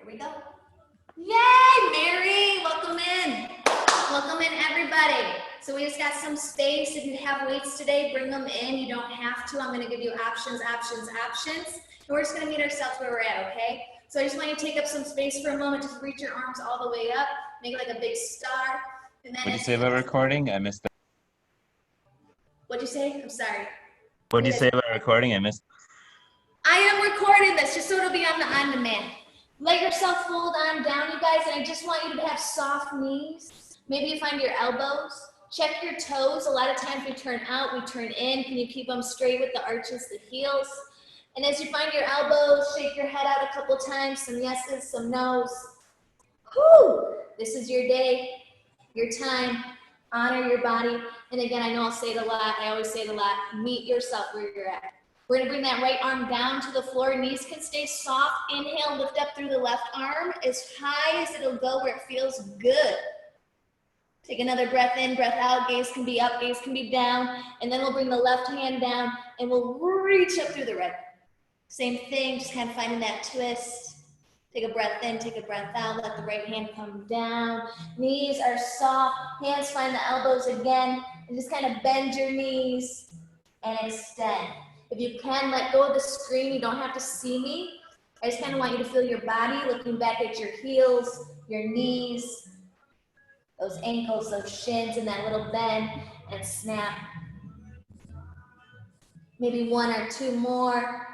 Here we go. Yay, Mary, welcome in. Welcome in, everybody. So we just got some space. If you have weights today, bring them in. You don't have to. I'm gonna give you options. And we're just gonna meet ourselves where we're at, okay? So I just want you to take up some space for a moment. Just reach your arms all the way up. Make it like a big star. And then What'd you say about recording? I missed that. What'd you say? I'm sorry. What'd you say about recording? I missed. I am recording this just so it'll be on the demand. Let yourself fold on down, you guys, and I just want you to have soft knees. Maybe you find your elbows. Check your toes. A lot of times we turn out, we turn in. Can you keep them straight with the arches, the heels? And as you find your elbows, shake your head out a couple times, some yeses, some nos. Whew! This is your day, your time. Honor your body. And again, I know I'll say it a lot. I always say it a lot. Meet yourself where you're at. We're gonna bring that right arm down to the floor. Knees can stay soft. Inhale, lift up through the left arm as high as it'll go where it feels good. Take another breath in, breath out. Gaze can be up, gaze can be down. And then we'll bring the left hand down and we'll reach up through the right. Same thing, just kind of finding that twist. Take a breath in, take a breath out. Let the right hand come down. Knees are soft. Hands find the elbows again. And just kind of bend your knees and extend. If you can, let go of the screen. You don't have to see me. I just kind of want you to feel your body, looking back at your heels, your knees, those ankles, those shins, and that little bend and snap. Maybe one or two more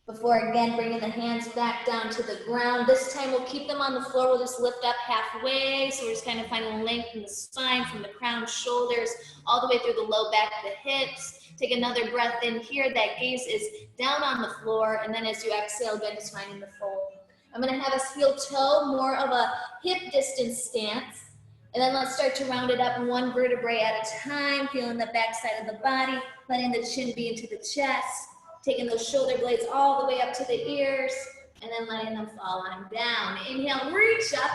before again bringing the hands back down to the ground. This time we'll keep them on the floor. We'll just lift up halfway. So we're just kind of finding length in the spine from the crown, shoulders, all the way through the low back, the hips. Take another breath in here. That gaze is down on the floor. And then as you exhale, again, just finding the fold. I'm going to have us heel toe, more of a hip distance stance. And then let's start to round it up one vertebrae at a time, feeling the back side of the body, letting the chin be into the chest, taking those shoulder blades all the way up to the ears, and then letting them fall on down. Inhale, reach up.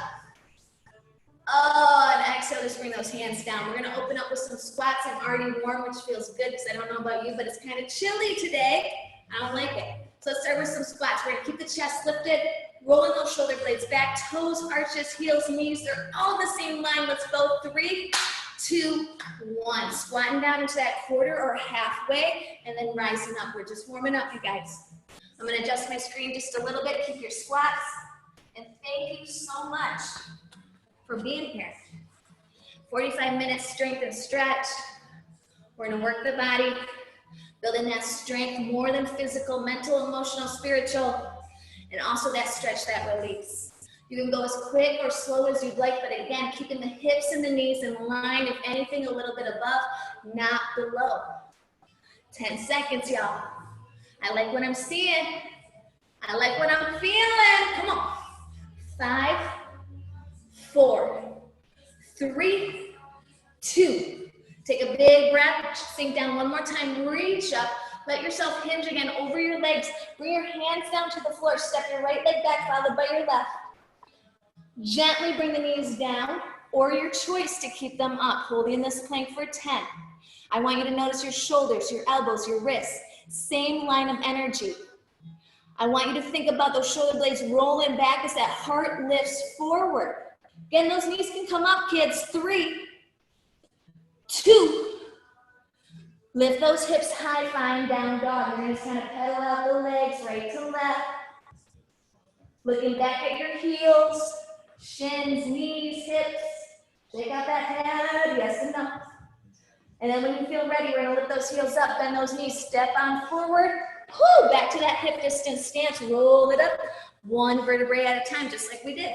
Oh, and exhale, just bring those hands down. We're gonna open up with some squats. I'm already warm, which feels good because I don't know about you, but it's kind of chilly today. I don't like it. So let's start with some squats. We're gonna keep the chest lifted, rolling those shoulder blades back, toes, arches, heels, knees. They're all the same line. Let's go. 3, 2, 1. Squatting down into that quarter or halfway, and then rising up. We're just warming up, you guys. I'm gonna adjust my screen just a little bit. Keep your squats. And thank you so much for being here. 45 minutes strength and stretch. We're gonna work the body, building that strength, more than physical, mental, emotional, spiritual, and also that stretch, that release. You can go as quick or slow as you'd like, but again, keeping the hips and the knees in line, if anything, a little bit above, not below. 10 seconds, y'all. I like what I'm seeing. I like what I'm feeling. Come on. 5, 4, 3, 2. Take a big breath, sink down one more time, reach up. Let yourself hinge again over your legs. Bring your hands down to the floor. Step your right leg back, followed by your left. Gently bring the knees down, or your choice to keep them up, holding this plank for 10. I want you to notice your shoulders, your elbows, your wrists. Same line of energy. I want you to think about those shoulder blades rolling back as that heart lifts forward. Again, those knees can come up, kids. 3, 2. Lift those hips high, find down dog. You're gonna just kind of pedal out the legs right to left. Looking back at your heels, shins, knees, hips. Shake out that head, yes and no. And then when you feel ready, we're gonna lift those heels up, bend those knees, step on forward. Whoo, back to that hip distance stance, roll it up. One vertebrae at a time, just like we did.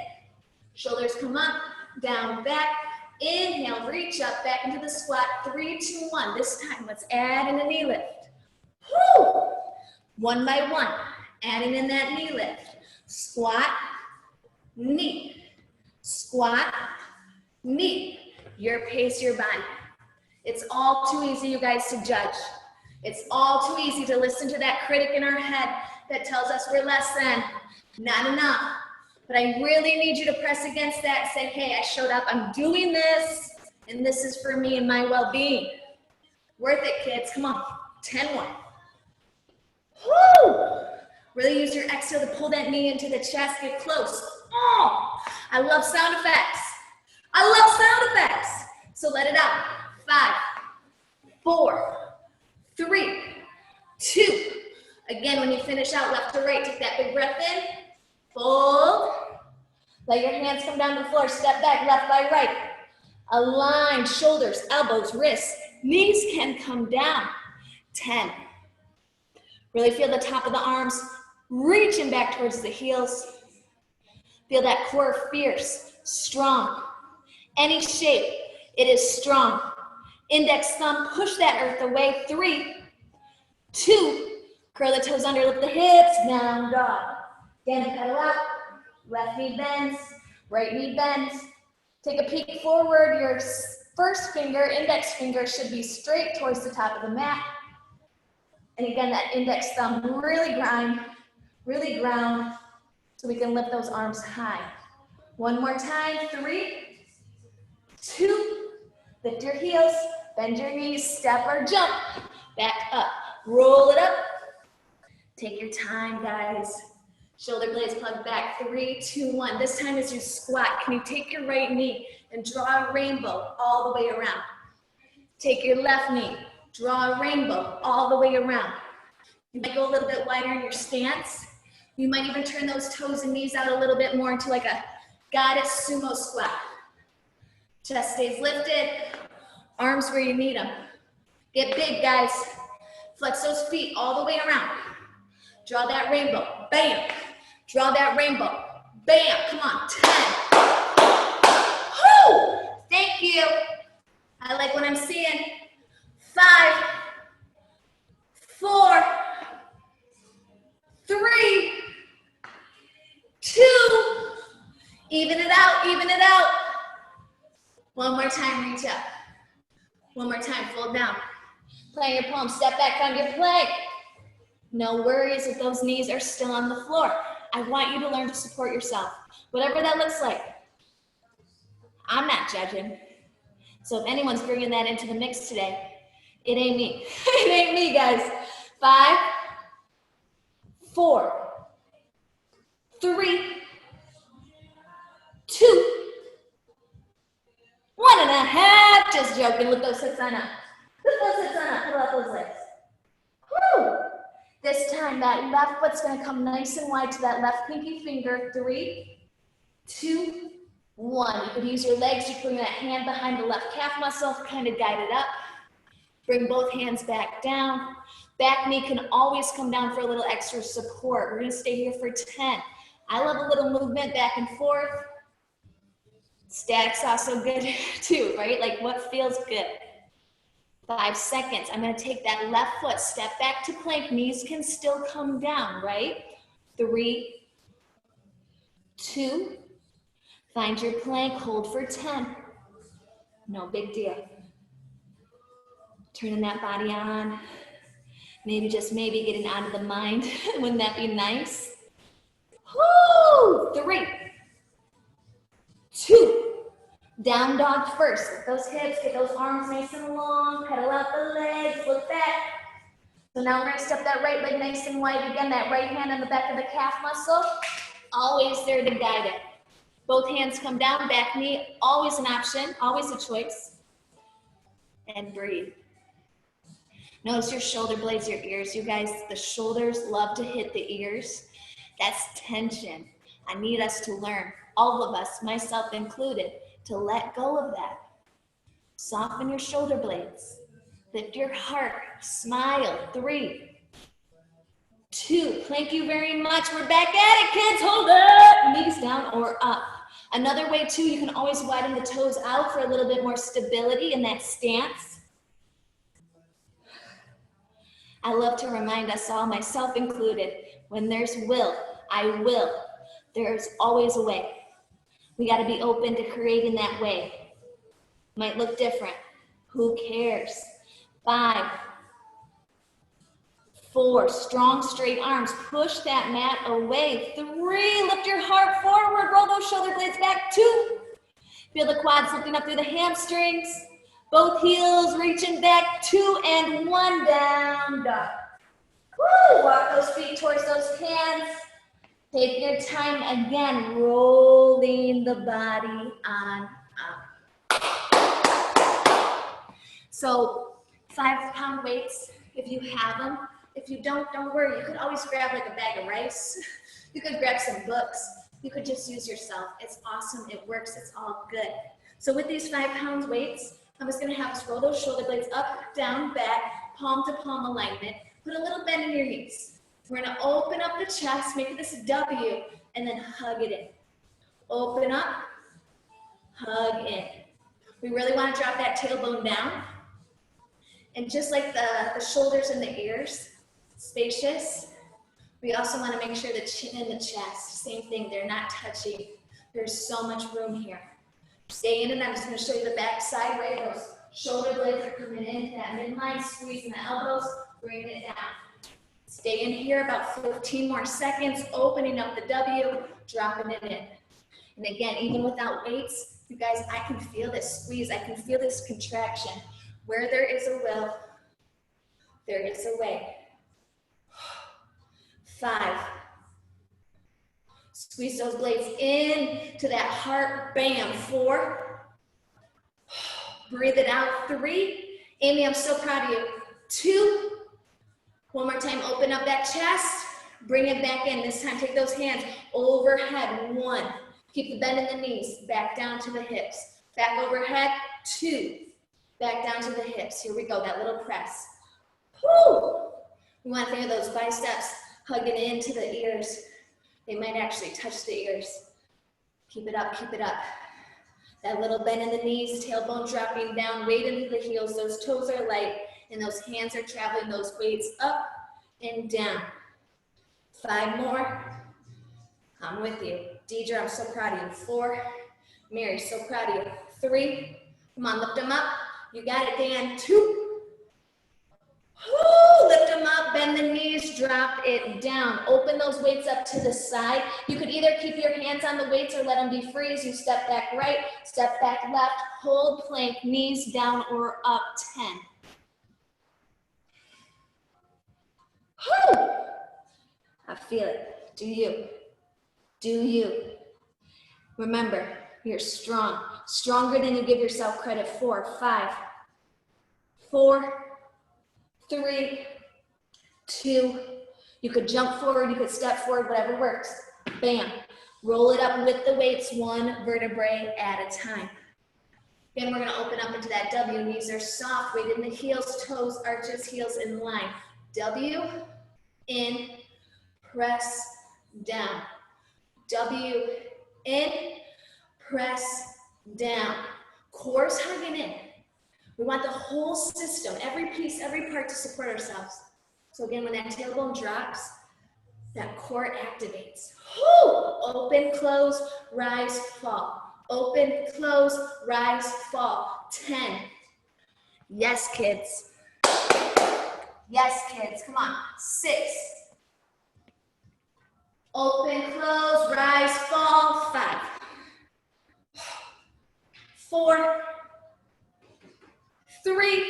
Shoulders come up, down, back. Inhale, reach up, back into the squat. 3, 2, 1. This time, let's add in a knee lift. Woo! One by one, adding in that knee lift. Squat, knee. Squat, knee. Your pace, your body. It's all too easy, you guys, to judge. It's all too easy to listen to that critic in our head that tells us we're less than, not enough. But I really need you to press against that and say, hey, I showed up, I'm doing this, and this is for me and my well-being. Worth it, kids, come on, 10 more. Woo! Really use your exhale to pull that knee into the chest, get close. Oh, I love sound effects. I love sound effects. So let it out. 5, 4, 3, 2. Again, when you finish out left to right, take that big breath in, fold. Let your hands come down to the floor, step back, left by right. Align shoulders, elbows, wrists. Knees can come down. 10. Really feel the top of the arms reaching back towards the heels. Feel that core fierce, strong. Any shape, it is strong. Index thumb, push that earth away. 3, 2, curl the toes under, lift the hips, down dog. Again, pedal out. Left knee bends, right knee bends. Take a peek forward. Your first finger, index finger, should be straight towards the top of the mat. And again, that index thumb really ground, so we can lift those arms high. One more time, 3, 2, lift your heels, bend your knees, step or jump, back up, roll it up. Take your time, guys. Shoulder blades plugged back, 3, 2, 1. This time as you squat, can you take your right knee and draw a rainbow all the way around? Take your left knee, draw a rainbow all the way around. You might go a little bit wider in your stance. You might even turn those toes and knees out a little bit more into like a goddess sumo squat. Chest stays lifted, arms where you need them. Get big, guys. Flex those feet all the way around. Draw that rainbow, bam. Draw that rainbow, bam. Come on, 10. Woo! Thank you. I like what I'm seeing. 5, 4, 3, 2. Even it out, even it out. One more time, reach up. One more time, fold down. Plant your palms, step back on your plank. No worries if those knees are still on the floor. I want you to learn to support yourself, whatever that looks like. I'm not judging. So if anyone's bringing that into the mix today, it ain't me. It ain't me, guys. 5, 4, 3, 2, 1.5. Just joking. Lift those hips on up. Lift those hips on up. Pull out those legs. Woo! This time, that left foot's gonna come nice and wide to that left pinky finger. 3, 2, 1. You could use your legs. You bring that hand behind the left calf muscle, kind of guide it up. Bring both hands back down. Back knee can always come down for a little extra support. We're gonna stay here for 10. I love a little movement back and forth. Static's also good too, right? Like what feels good? 5 seconds. I'm going to take that left foot, step back to plank. Knees can still come down, right? 3, 2, find your plank, hold for 10. No big deal. Turning that body on. Maybe just maybe getting out of the mind. Wouldn't that be nice? Woo! 3, 2, down dog first. Lift those hips, get those arms nice and long, pedal out the legs, look back. So now we're gonna step that right leg nice and wide. Again, that right hand on the back of the calf muscle, always there to guide it. Both hands come down, back knee, always an option, always a choice. And breathe. Notice your shoulder blades, your ears, you guys. The shoulders love to hit the ears. That's tension. I need us to learn, all of us, myself included, to let go of that. Soften your shoulder blades. Lift your heart. Smile. 3, 2. Thank you very much. We're back at it, kids. Hold it. Knees down or up. Another way, too, you can always widen the toes out for a little bit more stability in that stance. I love to remind us all, myself included, when there's will, I will. There's always a way. We got to be open to creating that way. Might look different. Who cares? 5, 4, strong straight arms. Push that mat away. 3, lift your heart forward. Roll those shoulder blades back. 2, feel the quads lifting up through the hamstrings. Both heels reaching back. 2 and 1 down dog. Woo! Walk those feet towards those hands. Take your time again, rolling the body on up. So 5-pound weights, if you have them. If you don't worry. You could always grab like a bag of rice. You could grab some books. You could just use yourself. It's awesome. It works. It's all good. So with these 5-pound weights, I'm just going to have us roll those shoulder blades up, down, back, palm to palm alignment. Put a little bend in your knees. We're going to open up the chest, make this W, and then hug it in. Open up, hug in. We really want to drop that tailbone down. And just like the shoulders and the ears, spacious, we also want to make sure the chin and the chest, same thing, they're not touching. There's so much room here. Stay in it. I'm just going to show you the back side, right? Those shoulder blades are coming into that midline, squeezing the elbows, bringing it down. Stay in here about 15 more seconds, opening up the W, dropping it in. And again, even without weights, you guys, I can feel this squeeze. I can feel this contraction. Where there is a will, there is a way. 5. Squeeze those blades in to that heart. Bam. 4. Breathe it out. 3. Amy, I'm so proud of you. 2. One more time. Open up that chest. Bring it back in. This time, take those hands overhead. 1. Keep the bend in the knees. Back down to the hips. Back overhead. 2. Back down to the hips. Here we go. That little press. Woo! We want to think of those biceps hugging into the ears. They might actually touch the ears. Keep it up, keep it up. That little bend in the knees, tailbone dropping down, weight into the heels. Those toes are light, and those hands are traveling those weights up and down. 5 more. I'm with you. Deidre, I'm so proud of you. 4. Mary, so proud of you. 3. Come on, lift them up. You got it, Dan. 2. Woo, lift them up, bend the knees, drop it down. Open those weights up to the side. You could either keep your hands on the weights or let them be free as you step back right, step back left, hold plank, knees down or up, 10. Woo! I feel it. Do you? Do you? Remember, you're strong. Stronger than you give yourself credit for. 5, 4, 3, 2, you could jump forward, you could step forward, whatever works. Bam. Roll it up with the weights, 1 vertebrae at a time. Then we're going to open up into that W. Knees are soft, weight in the heels, toes, arches, heels in line. W, in, press, down. W, in, press, down. Core's hugging in. We want the whole system, every piece, every part to support ourselves. So again, when that tailbone drops, that core activates. Woo! Open, close, rise, fall. Open, close, rise, fall. 10. Yes, kids. Yes, kids. Come on. 6. Open, close, rise, fall. 5. 4. 3,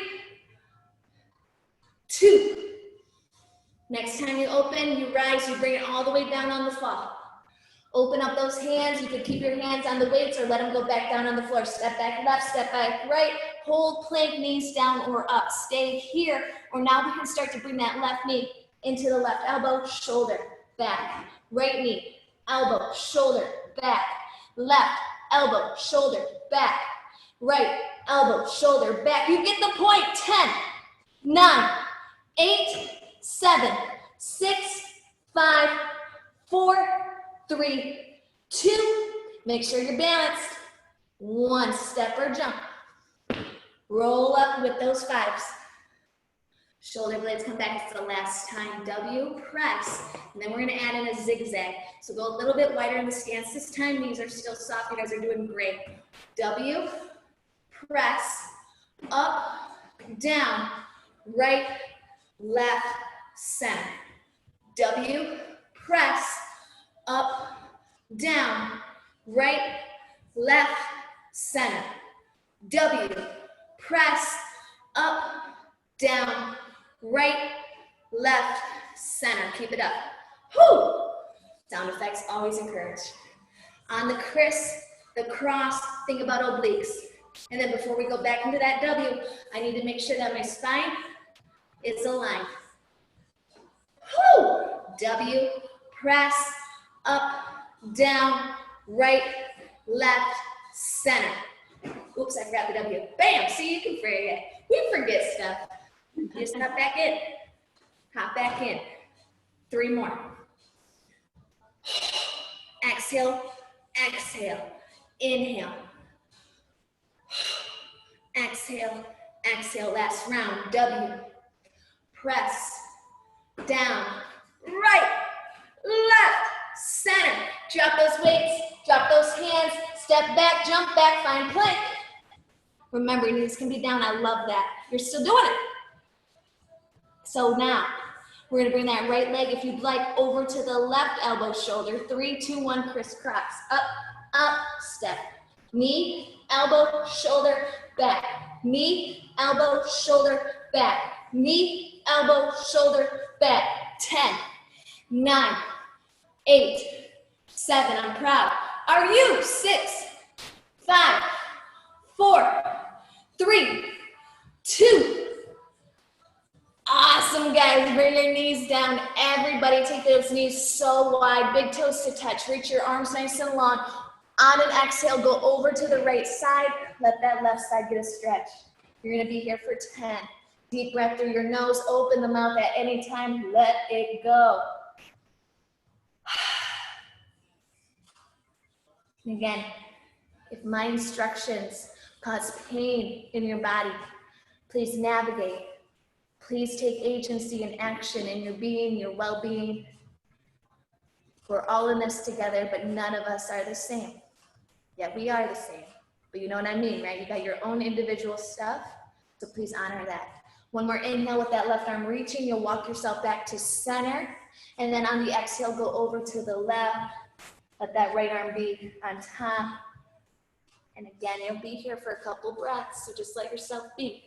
2. Next time you open, you rise, you bring it all the way down on the fall. Open up those hands. You can keep your hands on the weights or let them go back down on the floor. Step back left, step back right. Hold plank, knees down or up. Stay here. Or now we can start to bring that left knee into the left elbow, shoulder, back. Right knee, elbow, shoulder, back. Left, elbow, shoulder, back. Right, elbow, shoulder, back. You get the point. 10, 9, 8, 7, 6, 5, 4, 3, 2. Make sure you're balanced. 1, step or jump. Roll up with those 5s. Shoulder blades come back. It's the last time. W, press. And then we're going to add in a zigzag. So go a little bit wider in the stance this time. Knees are still soft. You guys are doing great. W, press, up, down, right, left, center. W, press, up, down, right, left, center. W, press, up, down, right, left, center. Keep it up. Whoo! Sound effects always encouraged. On the criss, the cross, think about obliques. And then before we go back into that W, I need to make sure that my spine is aligned. Whoo! W, press, up, down, right, left, center. Oops, I grabbed the W. Bam! See, you can forget. We forget stuff. Just hop back in. Hop back in. 3 more. Exhale, exhale, inhale. Exhale, exhale, last round. W. Press, down, right, left, center. Drop those weights, drop those hands, step back, jump back, find plank. Remember, your knees can be down. I love that. You're still doing it. So now, we're gonna bring that right leg, if you'd like, over to the left elbow shoulder. 3, 2, 1, crisscross. Up, up, step. Knee, elbow, shoulder, back. Knee, elbow, shoulder, back. Knee, elbow, shoulder, back. 10, 9, 8, 7, I'm proud. Are you? 6, 5, 4, 3, 2. Awesome, guys. Bring your knees down. Everybody take those knees so wide. Big toes to touch. Reach your arms nice and long. On an exhale, go over to the right side. Let that left side get a stretch. You're going to be here for 10. Deep breath through your nose. Open the mouth at any time. Let it go. And again, if my instructions cause pain in your body, please navigate. Please take agency and action in your being, your well-being. We're all in this together, but none of us are the same. Yeah, we are the same, but you know what I mean, right? You got your own individual stuff, so please honor that. One more inhale with that left arm reaching. You'll walk yourself back to center, and then on the exhale, go over to the left. Let that right arm be on top. And again, you'll be here for a couple breaths, so just let yourself be.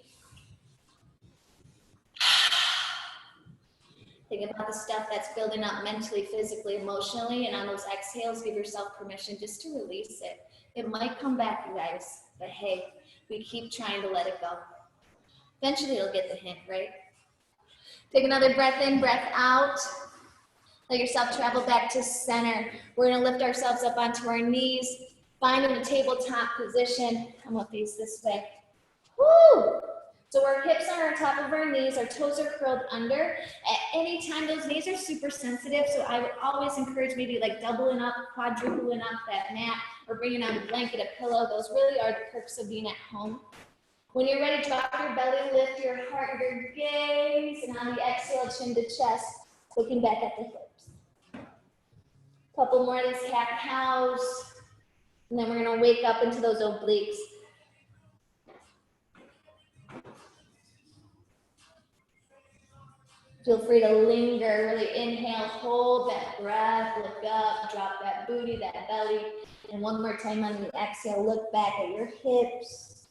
Think about the stuff that's building up mentally, physically, emotionally, and on those exhales, give yourself permission just to release it. It might come back, you guys, but hey, we keep trying to let it go. Eventually, you'll get the hint, right? Take another breath in, breath out. Let yourself travel back to center. We're gonna lift ourselves up onto our knees, find in a tabletop position. I'm gonna face this way. Woo! So our hips are on top of our knees, our toes are curled under. At any time, those knees are super sensitive, so I would always encourage maybe like doubling up, quadrupling up that mat, or bringing out a blanket, a pillow. Those really are the perks of being at home. When you're ready, drop your belly, lift your heart, your gaze, and on the exhale, chin to chest, looking back at the hips. Couple more of these cat-cows, and then we're gonna wake up into those obliques. Feel free to linger, really inhale, hold that breath, look up, drop that booty, that belly. And one more time on the exhale, look back at your hips.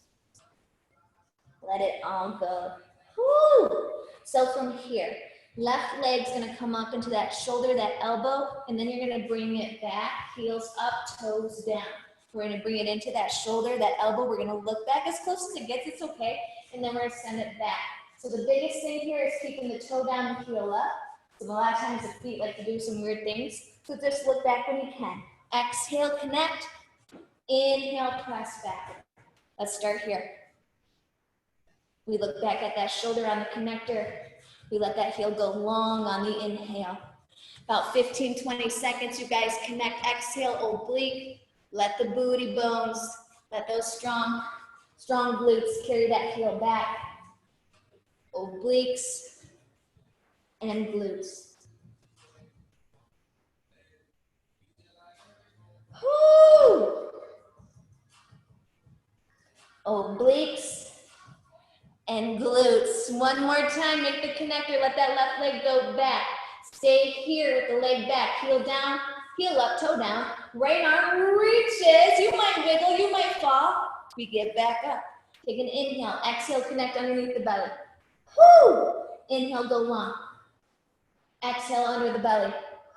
Let it all go. Woo! So from here, left leg's gonna come up into that shoulder, that elbow, and then you're gonna bring it back, heels up, toes down. We're gonna bring it into that shoulder, that elbow. We're gonna look back as close as it gets, it's okay. And then we're gonna send it back. So the biggest thing here is keeping the toe down and heel up. So a lot of times the feet like to do some weird things. So just look back when you can. Exhale, connect. Inhale, press back. Let's start here. We look back at that shoulder on the connector. We let that heel go long on the inhale. About 15, 20 seconds, you guys connect. Exhale, oblique. Let the booty bones, let those strong glutes carry that heel back. Obliques and glutes. Woo! Obliques and glutes. One more time, make the connector, let that left leg go back. Stay here with the leg back, heel down, heel up, toe down. Right arm reaches, you might wiggle, you might fall. We get back up. Take an inhale, exhale, connect underneath the belly. Woo! Inhale, go long. Exhale under the belly.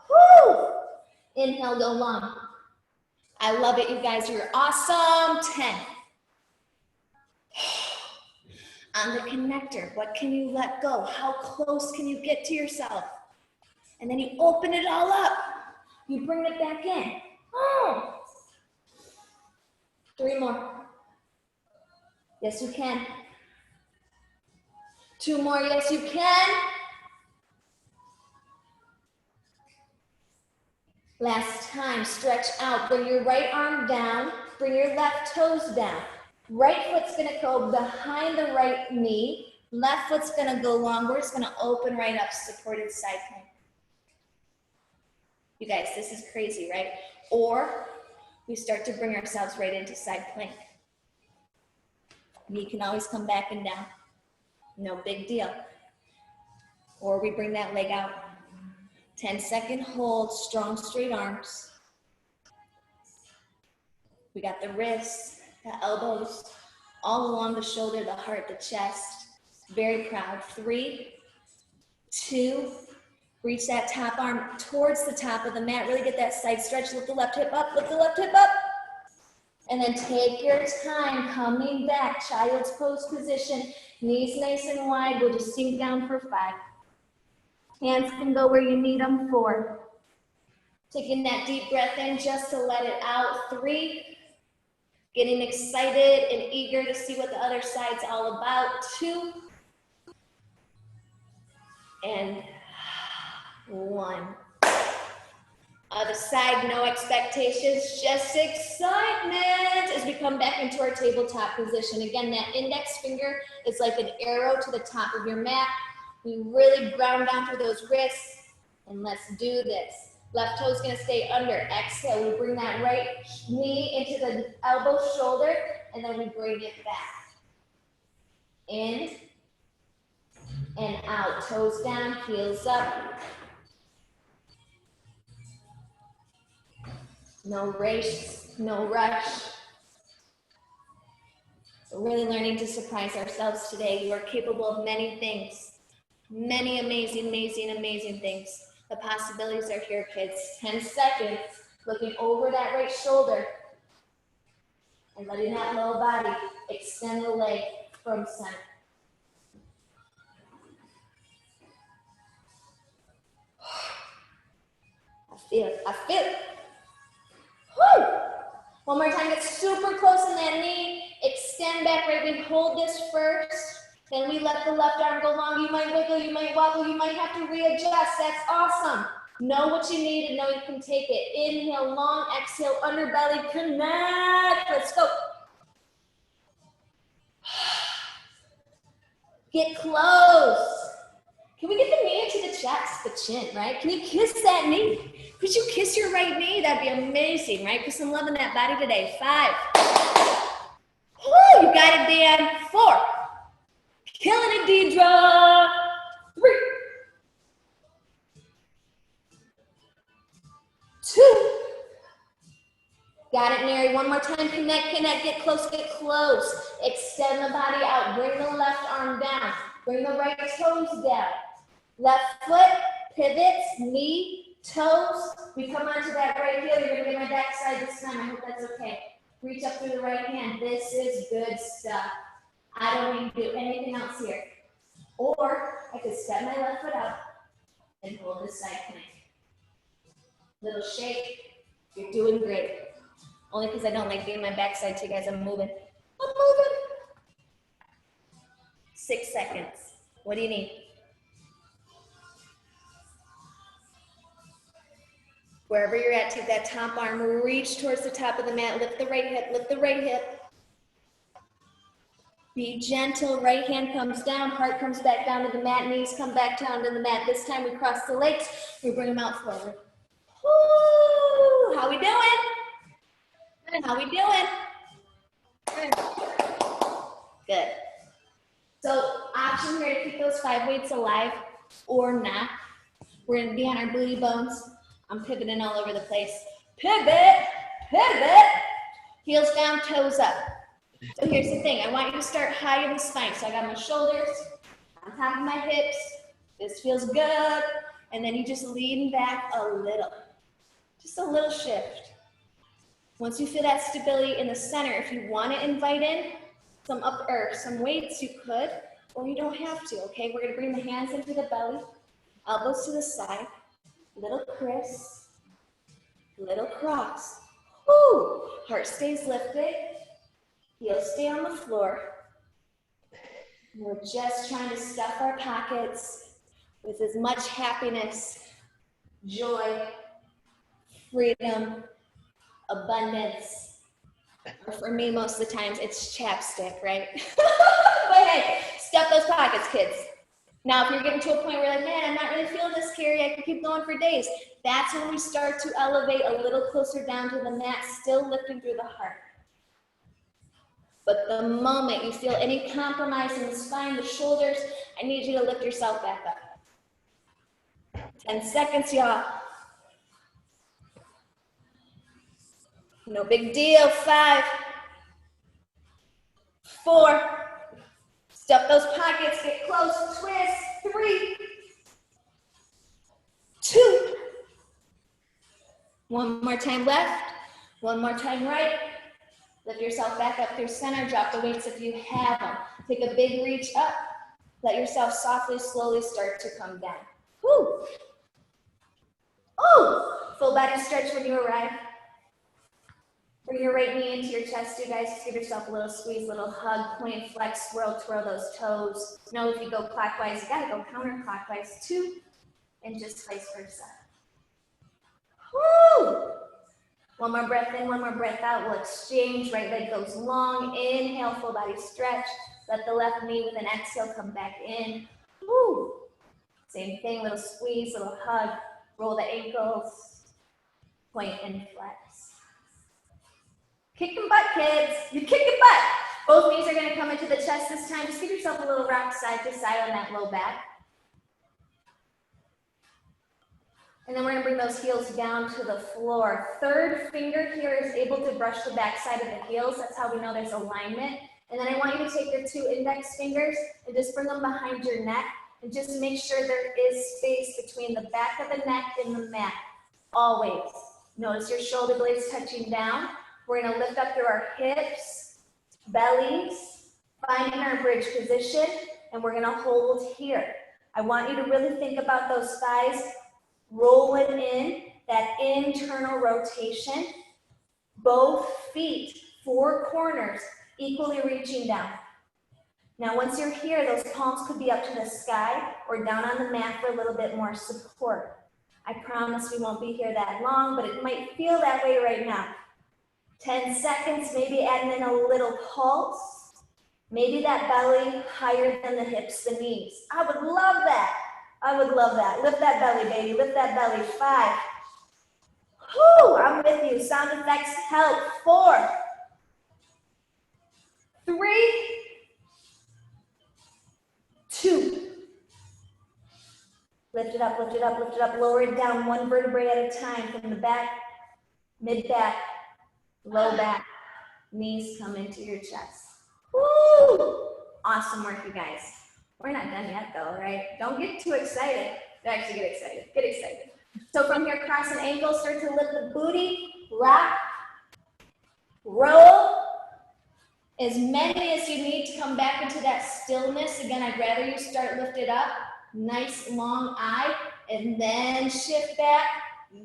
Woo! Inhale, go long. I love it, you guys. You're awesome. 10. On the connector, what can you let go? How close can you get to yourself? And then you open it all up. You bring it back in. Oh. 3 more. Yes, you can. 2 more. Yes, you can. Last time, stretch out. Bring your right arm down. Bring your left toes down. Right foot's gonna go behind the right knee. Left foot's gonna go long. We're just gonna open right up, supported side plank. You guys, this is crazy, right? Or we start to bring ourselves right into side plank. Knee can always come back and down. No big deal. Or we bring that leg out. 10-second hold, strong straight arms. We got the wrists, the elbows, all along the shoulder, the heart, the chest. Very proud. 3, 2, reach that top arm towards the top of the mat. Really get that side stretch. Lift the left hip up, lift the left hip up. And then take your time coming back. Child's pose position. Knees nice and wide. We'll just sink down for 5. Hands can go where you need them. 4. Taking that deep breath in just to let it out. 3. Getting excited and eager to see what the other side's all about. 2. And 1. Other side, no expectations, just excitement as we come back into our tabletop position. Again, that index finger is like an arrow to the top of your mat. We really ground down through those wrists, and let's do this. Left toe's gonna stay under. Exhale, we bring that right knee into the elbow shoulder, and then we bring it back. In and out, toes down, heels up. No race, no rush. We're really learning to surprise ourselves today. You are capable of many things. Many amazing, amazing, amazing things. The possibilities are here, kids. 10 seconds, looking over that right shoulder and letting that low body extend the leg from center. I feel it. Woo! One more time, get super close in that knee. Extend back, right? We hold this first. Then we let the left arm go long. You might wiggle, you might wobble, you might have to readjust. That's awesome. Know what you need and know you can take it. Inhale, long, exhale, underbelly, connect. Let's go. Get close. Can we get the knee into the chest, the chin, right? Can you kiss that knee? Could you kiss your right knee? That'd be amazing, right? Because I'm loving that body today. 5. Woo, you got it, Dan. 4. Killing it, Deidre. 3. 2. Got it, Mary. One more time. Connect, connect. Get close, get close. Extend the body out. Bring the left arm down. Bring the right toes down. Left foot pivots, knee, toes. We come onto that right heel. You're going to get my back side this time. I hope that's okay. Reach up through the right hand. This is good stuff. I don't need to do anything else here. Or I could step my left foot out and hold this side plank. Little shake. You're doing great. Only because I don't like being my backside too, guys. I'm moving. 6 seconds. What do you need? Wherever you're at, take that top arm, reach towards the top of the mat, lift the right hip, lift the right hip. Be gentle, right hand comes down, heart comes back down to the mat, knees come back down to the mat. This time we cross the legs, we bring them out forward. Woo! How we doing? How we doing? Good. So option here to keep those 5 weights alive or not. We're gonna be on our booty bones. I'm pivoting all over the place. Pivot, pivot. Heels down, toes up. So here's the thing. I want you to start high in the spine. So I got my shoulders on top of my hips. This feels good. And then you just lean back a little, just a little shift. Once you feel that stability in the center, if you want to invite in some weights, you could, or you don't have to, okay? We're gonna bring the hands into the belly, elbows to the side, little criss, little cross. Woo! Heart stays lifted, heels stay on the floor. We're just trying to stuff our pockets with as much happiness, joy, freedom, abundance, or for me, most of the times, it's chapstick, right? But hey, stuff those pockets, kids. Now, if you're getting to a point where you're like, man, I'm not really feeling this, Keri, I can keep going for days. That's when we start to elevate a little closer down to the mat, still lifting through the heart. But the moment you feel any compromise in the spine, the shoulders, I need you to lift yourself back up. 10 seconds, y'all. No big deal. 5, 4, stuff those pockets, get close, twist. 3, 2, one more time left, one more time right. Lift yourself back up through center, drop the weights if you have them. Take a big reach up, let yourself softly, slowly start to come down. Woo! Ooh! Full body stretch when you arrive. Bring your right knee into your chest, you guys. Just give yourself a little squeeze, little hug, point, flex, swirl, twirl those toes. Know if you go clockwise, you gotta go counterclockwise too, and just vice versa. Woo! One more breath in, one more breath out. We'll exchange, right leg goes long. Inhale, full body stretch. Let the left knee with an exhale come back in. Woo! Same thing, little squeeze, little hug. Roll the ankles, point and flex. Kicking butt, kids. You're kicking butt. Both knees are gonna come into the chest this time. Just give yourself a little rock side to side on that low back. And then we're gonna bring those heels down to the floor. Third finger here is able to brush the back side of the heels. That's how we know there's alignment. And then I want you to take your 2 index fingers and just bring them behind your neck and just make sure there is space between the back of the neck and the mat, always. Notice your shoulder blades touching down. We're gonna lift up through our hips, bellies, finding our bridge position, and we're gonna hold here. I want you to really think about those thighs rolling in, that internal rotation. Both feet, 4 corners, equally reaching down. Now, once you're here, those palms could be up to the sky or down on the mat for a little bit more support. I promise we won't be here that long, but it might feel that way right now. 10 seconds, maybe adding in a little pulse. Maybe that belly higher than the hips, the knees. I would love that. I would love that. Lift that belly, baby. Lift that belly. 5. Whoo, I'm with you. Sound effects help. 4, 3, 2. Lift it up, lift it up, lift it up. Lower it down 1 vertebrae at a time from the back, mid-back, low back. Knees come into your chest. Woo! Awesome work, you guys. We're not done yet though, right? Don't get too excited. Actually, get excited. Get excited. So from here, cross an ankle, start to lift the booty, rock, roll. As many as you need to come back into that stillness. Again, I'd rather you start lifted up, nice long eye, and then shift back.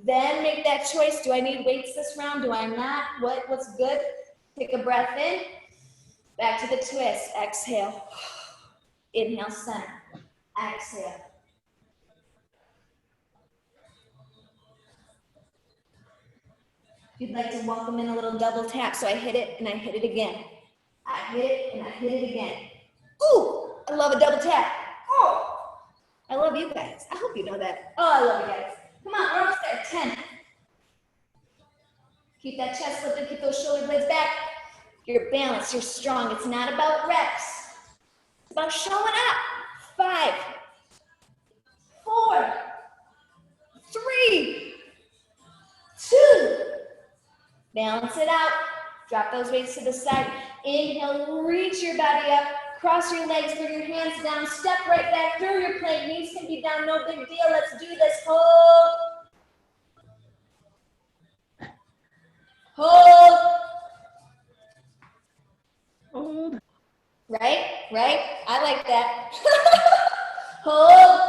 Then make that choice. Do I need weights this round? Do I not? What's good? Take a breath in. Back to the twist. Exhale. Inhale, center. Exhale. If you'd like to welcome in a little double tap. So I hit it and I hit it again. I hit it and I hit it again. Ooh, I love a double tap. Oh, I love you guys. I hope you know that. Oh, I love you guys. Come on, we're almost there. 10. Keep that chest lifted. Keep those shoulder blades back. You're balanced. You're strong. It's not about reps. It's about showing up. 5, 4, 3, 2. Balance it out. Drop those weights to the side. Inhale, reach your body up. Cross your legs, bring your hands down, step right back through your plank. Knees can be down, no big deal. Let's do this. Hold. Hold. Hold. Right? I like that. Hold.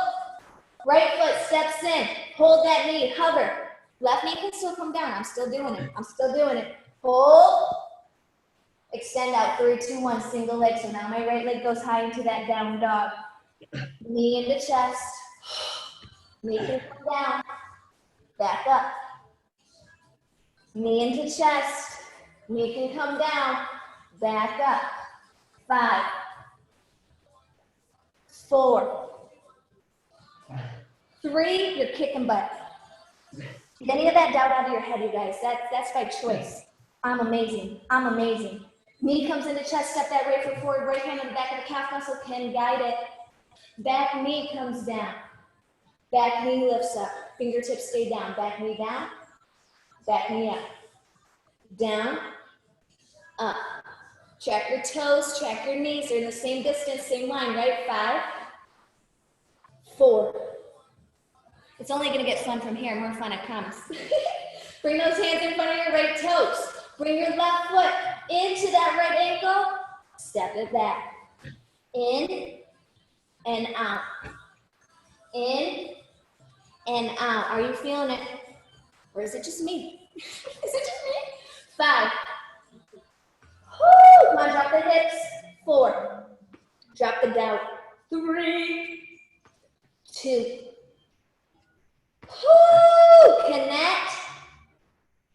Right foot steps in. Hold that knee. Hover. Left knee can still come down. I'm still doing it. Hold. Extend out. 3, 2, 1. Single leg. So now my right leg goes high into that down dog. Knee into chest. Knee can come down. Back up. Knee into chest. Knee can come down. Back up. 5, 4, 3. You're kicking butt. Get any of that doubt out of your head, you guys. That's by choice. I'm amazing. Knee comes into chest, step that right foot forward, right hand on the back of the calf muscle can guide it. Back knee comes down. Back knee lifts up. Fingertips stay down. Back knee down. Back knee up. Down. Up. Track your toes, track your knees. They're in the same distance, same line, right? 5, 4. It's only gonna get fun from here, more fun, I promise. Bring those hands in front of your right toes. Bring your left foot into that right ankle. Step it back. In and out. In and out. Are you feeling it? Or is it just me? 5. Woo! Come on, drop the hips. 4. Drop the doubt. 3, 2. Woo! Connect.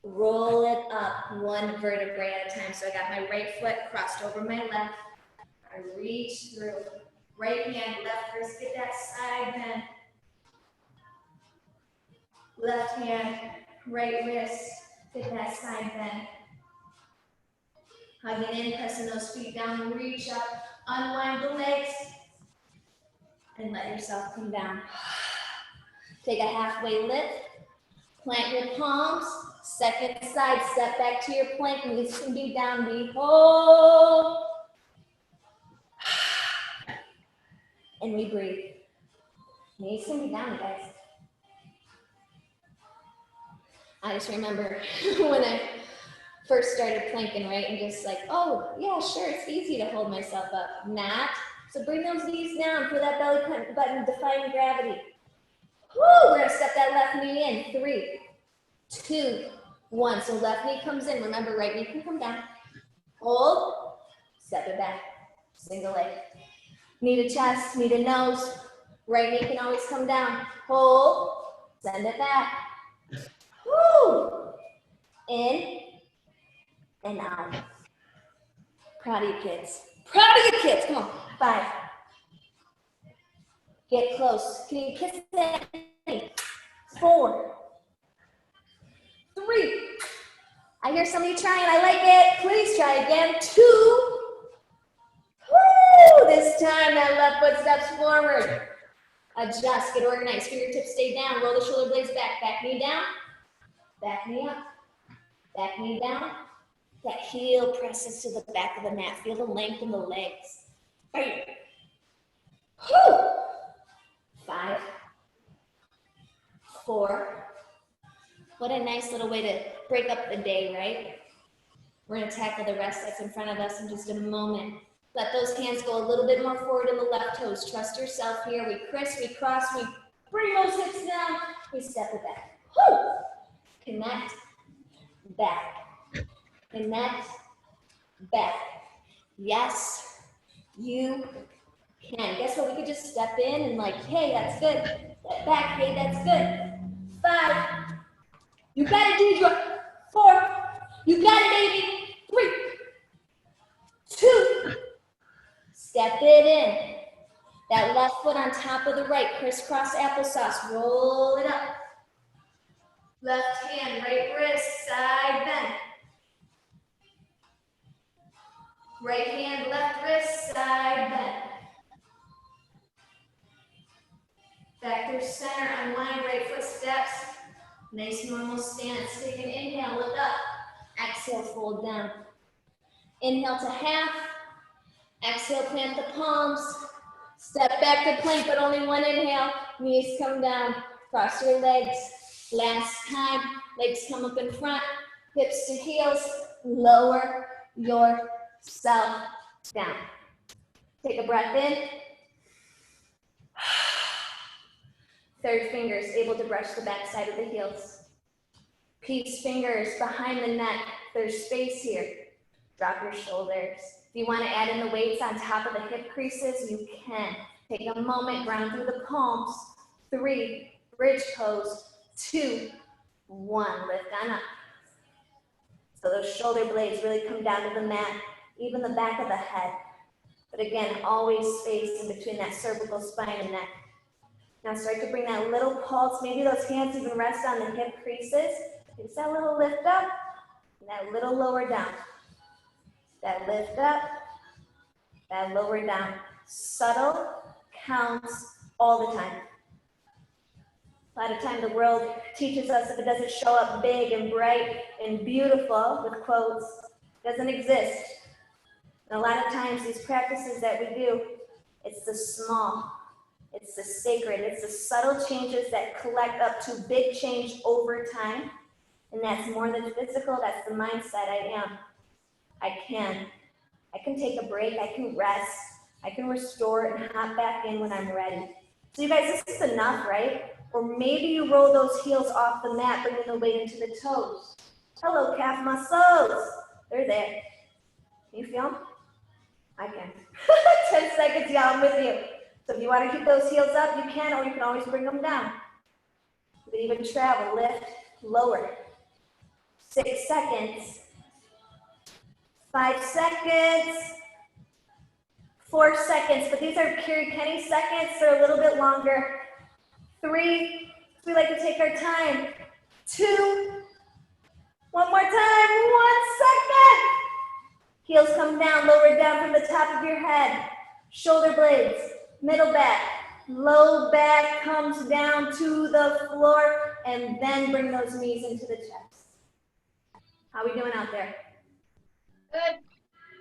Roll it up 1 vertebrae at a time. So I got my right foot crossed over my left. I reach through. Right hand, left wrist, get that side bend. Left hand, right wrist, get that side bend. Hugging in, pressing those feet down, reach up, unwind the legs, and let yourself come down. Take a halfway lift, plant your palms, second side, step back to your plank, knees can be down, we hold. And we breathe. Knees can be down, guys. I just remember when I first started planking, right? And just like, oh, yeah, sure, it's easy to hold myself up. Not. So bring those knees down, feel that belly button, defying gravity. Woo! We're gonna step that left knee in. 3, 2, 1. So left knee comes in. Remember, right knee can come down. Hold. Step it back. Single leg. Knee to chest, knee to nose. Right knee can always come down. Hold. Send it back. Woo! In and out. Proud of you kids. Proud of you kids. Come on. 5. Get close. Can you kiss that? 4, 3. I hear somebody trying. I like it. Please try again. 2. Woo! This time that left foot steps forward. Adjust. Get organized. Fingertips stay down. Roll the shoulder blades back. Back knee down. Back knee up. Back knee down. That heel presses to the back of the mat. Feel the length in the legs. Bam. Woo! 5, 4. What a nice little way to break up the day, right? We're going to tackle the rest that's in front of us in just a moment. Let those hands go a little bit more forward in the left toes. Trust yourself here. We criss, we cross, we bring those hips down. We step it back. Woo! Connect, back. Connect, back. Yes, you can. Guess what? We could just step in and like, hey, that's good. Step back, hey, that's good. 5. You got it, Deidre. 4. You got it, baby. 3, 2. Step it in. That left foot on top of the right. Crisscross applesauce. Roll it up. Left hand, right wrist, side bend. Right hand, left wrist, side bend. Back through center, unwind, right foot steps. Nice normal stance. Take an inhale, look up. Exhale, fold down. Inhale to half. Exhale, plant the palms. Step back to plank, but only one inhale. Knees come down. Cross your legs. Last time. Legs come up in front. Hips to heels. Lower yourself down. Take a breath in. Third fingers able to brush the back side of the heels. Peace fingers behind the neck. There's space here. Drop your shoulders. If you want to add in the weights on top of the hip creases, you can. Take a moment, ground through the palms. 3, bridge pose. 2, 1, lift on up. So those shoulder blades really come down to the mat, even the back of the head. But again, always space in between that cervical spine and neck. Now start to bring that little pulse. Maybe those hands even rest on the hip creases. Just that little lift up, and that little lower down. That lift up, that lower down. Subtle counts all the time. A lot of time the world teaches us if it doesn't show up big and bright and beautiful with quotes, it doesn't exist. And a lot of times these practices that we do, it's the small, it's the sacred, it's the subtle changes that collect up to big change over time. And that's more than physical, that's the mindset I am. I can take a break, I can rest, I can restore and hop back in when I'm ready. So you guys, this is enough, right? Or maybe you roll those heels off the mat, bringing the weight into the toes. Hello, calf muscles. They're there. Can you feel them? I can. 10 seconds, y'all, I'm with you. So if you want to keep those heels up, you can, or you can always bring them down. You can even travel, lift, lower. 6 seconds. 5 seconds. 4 seconds, but these are Keri Kenny seconds, they're a little bit longer. 3, we like to take our time. 2, one more time, 1 second. Heels come down, lower down from the top of your head. Shoulder blades, middle back, low back comes down to the floor, and then bring those knees into the chest. How are we doing out there? Good.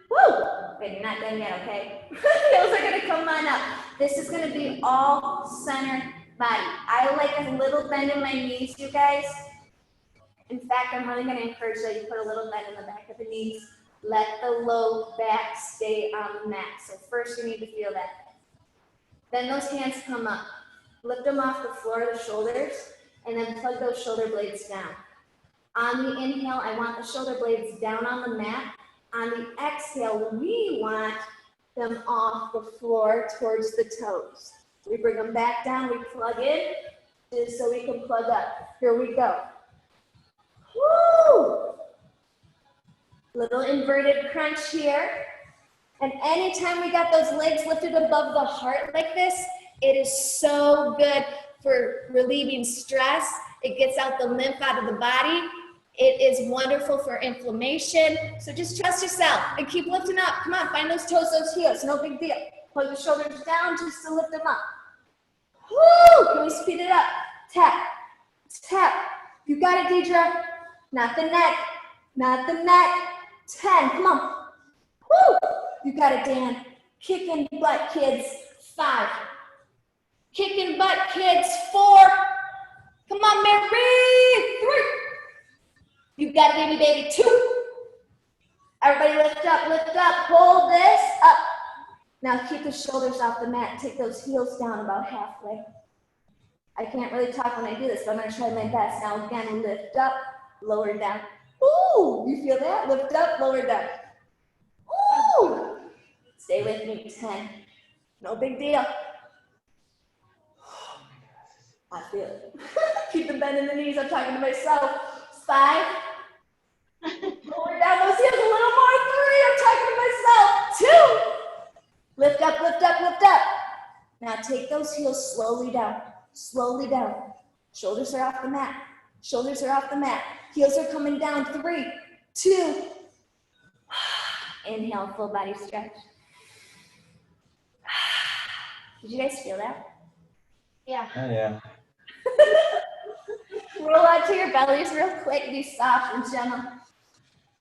Woo! Wait, you're not done yet, okay? Heels are gonna come on up. This is gonna be all center body. I like a little bend in my knees, you guys. In fact, I'm really gonna encourage that you put a little bend in the back of the knees. Let the low back stay on the mat. So first you need to feel that. Then those hands come up. Lift them off the floor of the shoulders, and then plug those shoulder blades down. On the inhale, I want the shoulder blades down on the mat. On the exhale, we want them off the floor towards the toes. We bring them back down, we plug in, just so we can plug up. Here we go. Woo! Little inverted crunch here. And anytime we got those legs lifted above the heart like this, it is so good for relieving stress. It gets out the lymph out of the body. It is wonderful for inflammation. So just trust yourself and keep lifting up. Come on, find those toes, those heels, no big deal. Plug the shoulders down just to lift them up. Woo! Can we speed it up? Tap, tap. You got it, Deidre. Not the neck, not the neck. 10, come on. Woo! You got it, Dan. Kicking butt, kids. 5. Kicking butt, kids. 4. Come on, Mary. 3. You got it, baby. 2. Everybody lift up, hold this up. Now keep the shoulders off the mat. Take those heels down about halfway. I can't really talk when I do this, but I'm gonna try my best. Now again, lift up, lower down. Ooh, you feel that? Lift up, lower down. Ooh, stay with me, 10. No big deal. I feel it. Keep the bend in the knees, I'm talking to myself. 5. Lower down those heels a little more. 3, I'm talking to myself. 2. Lift up, lift up, lift up. Now take those heels slowly down, slowly down. Shoulders are off the mat. Shoulders are off the mat. Heels are coming down. 3, 2. Inhale, full body stretch. Did you guys feel that? Yeah. Oh, yeah. Roll out to your bellies real quick. Be soft and gentle.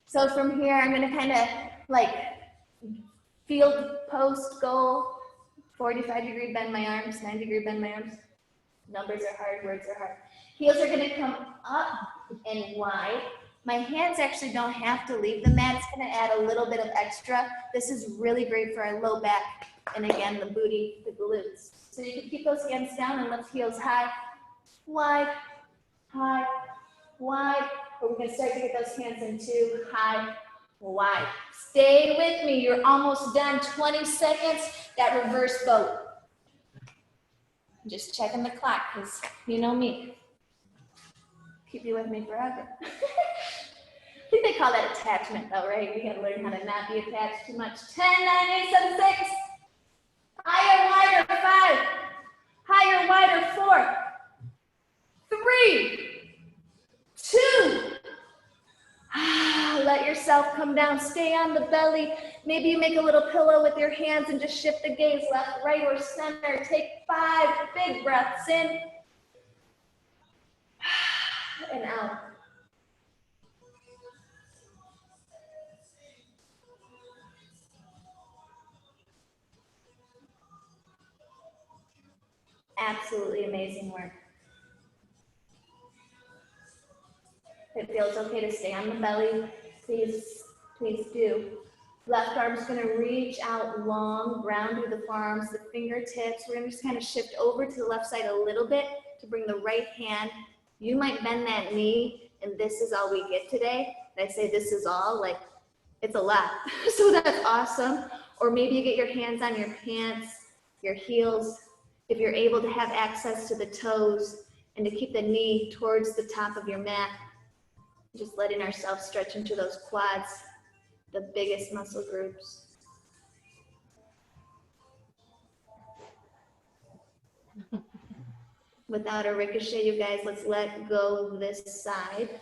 So from here, I'm going to kind of like Field post goal, 45-degree bend my arms, 90-degree bend my arms. Numbers are hard, words are hard. Heels are gonna come up and wide. My hands actually don't have to leave the mat. It's gonna add a little bit of extra. This is really great for our low back and again, the booty, the glutes. So you can keep those hands down and lift heels high, wide, high, wide. But we're gonna start to get those hands into high, wide. Stay with me, you're almost done. 20 seconds, that reverse boat. Just checking the clock, because you know me. Keep you with me forever. I think they call that attachment though, right? We gotta learn how to not be attached too much. 10, 9, 8, 7, 6. Higher, wider, 5. Higher, wider, 4. 3, 2. Let yourself come down, stay on the belly. Maybe you make a little pillow with your hands and just shift the gaze left, right, or center. Take 5 big breaths in and out. Absolutely amazing work. If it feels okay to stay on the belly, please, please do. Left arm's gonna reach out long, ground through the forearms, the fingertips. We're gonna just kind of shift over to the left side a little bit to bring the right hand. You might bend that knee, and this is all we get today. And I say this is all, like it's a lot. So that's awesome. Or maybe you get your hands on your pants, your heels, if you're able to have access to the toes and to keep the knee towards the top of your mat. Just letting ourselves stretch into those quads, the biggest muscle groups. Without a ricochet, you guys, let's let go of this side.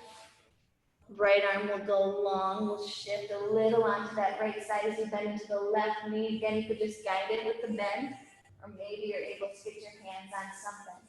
Right arm will go long. We'll shift a little onto that right side as you bend into the left knee. Again, you could just guide it with the bend, or maybe you're able to get your hands on something.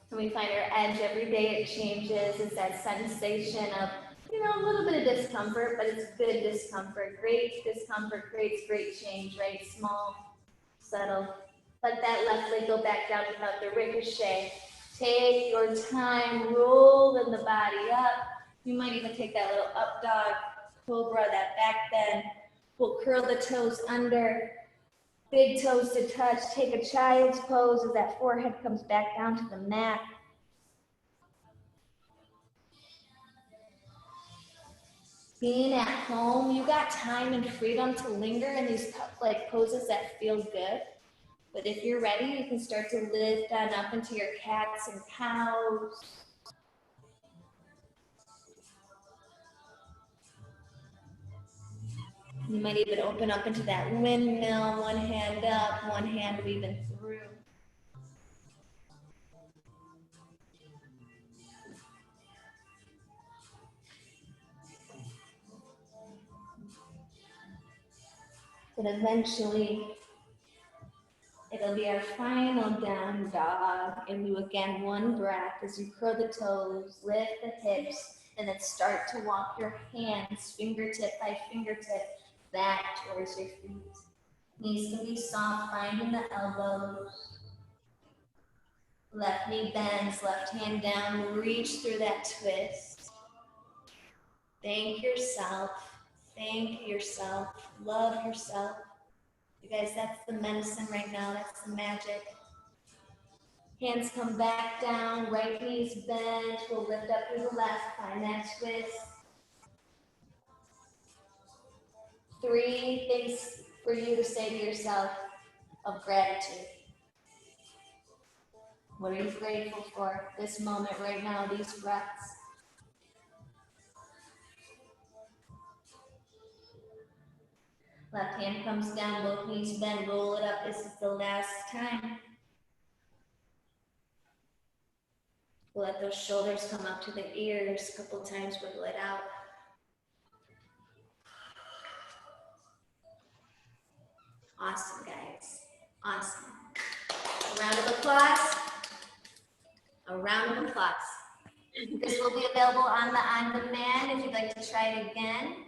And we find our edge every day, it changes. It's that sensation of, you know, a little bit of discomfort, but it's good discomfort. Great discomfort creates great change, right? Small, subtle. Let that left leg go back down without the ricochet. Take your time, rolling the body up. You might even take that little up dog, cobra, that back bend. We'll curl the toes under. Big toes to touch. Take a child's pose as that forehead comes back down to the mat. Being at home, you got time and freedom to linger in these like poses that feel good. But if you're ready, you can start to lift on up into your cats and cows. You might even open up into that windmill, one hand up, one hand weaving through. But eventually, it'll be our final down dog. And do again one breath as you curl the toes, lift the hips, and then start to walk your hands fingertip by fingertip back towards your feet. Knees can be soft, finding the elbows. Left knee bends, left hand down, reach through that twist. Thank yourself, love yourself. You guys, that's the medicine right now, that's the magic. Hands come back down, right knees bent, we'll lift up through the left, find that twist. 3 things for you to say to yourself of gratitude. What are you grateful for this moment right now, these breaths? Left hand comes down, both knees bend, roll it up. This is the last time. We'll let those shoulders come up to the ears a couple times, wiggle it out. Awesome, guys. Awesome. A round of applause. A round of applause. This will be available on demand if you'd like to try it again.